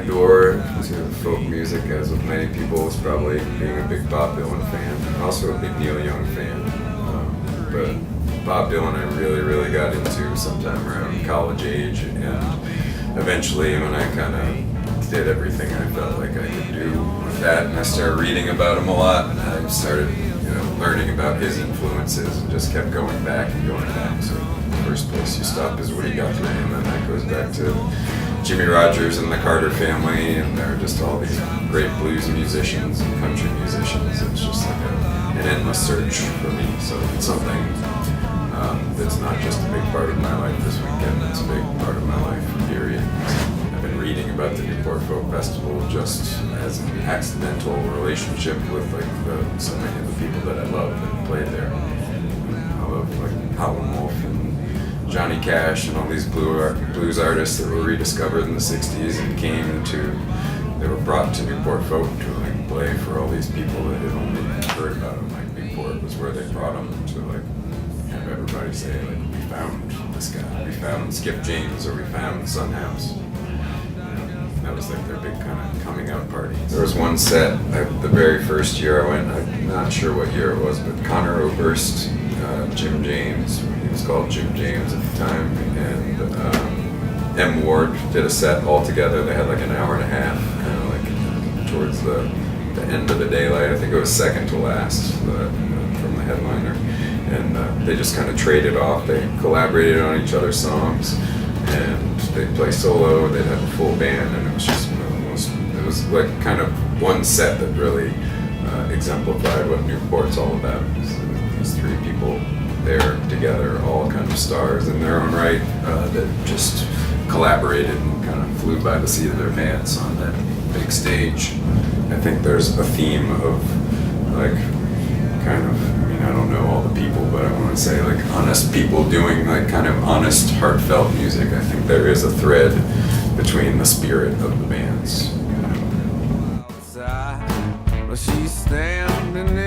door to folk music, as with many people, was probably being a big Bob Dylan fan, also a big Neil Young fan. But Bob Dylan I really got into sometime around college age, and eventually when I kind of did everything I felt like I could do with that, and I started reading about him a lot, and I started learning about his influences and just kept going back and going back. So the first place you stop is Woody Guthrie, and then that goes back to Jimmy Rogers and the Carter family, and there are just all these great blues musicians and country musicians. It's just like an endless search for me. So it's something that's not just a big part of my life this weekend, it's a big part of my life, period. I've been reading about the Newport Folk Festival just as an accidental relationship with so many of the people that I love that played there. I love like Howlin' Wolf and Johnny Cash and all these blues artists that were rediscovered in the 60s and they were brought to Newport Folk to play for all these people that had only heard about them. Like Newport was where they brought them to have everybody say we found this guy, we found Skip James, or we found Sunhouse. That was like their big kind of coming out party. There was one set, the very first year I went, I'm not sure what year it was, but Conor Oberst, Jim James, he was called Jim James at the time, and M. Ward did a set all together. They had like an hour and a half, kind of like towards the end of the daylight. I think it was second to last from the headliner. And they just kind of traded off. They collaborated on each other's songs, and they'd play solo, they'd have a full band, and it was just it was like kind of one set that really exemplified what Newport's all about. These three people there together, all kind of stars in their own right, that just collaborated and kind of flew by the seat of their pants on that big stage. I think there's a theme of I don't know all the people, but I want to say honest people doing kind of honest, heartfelt music. I think there is a thread between the spirit of the bands. Outside, she's standing in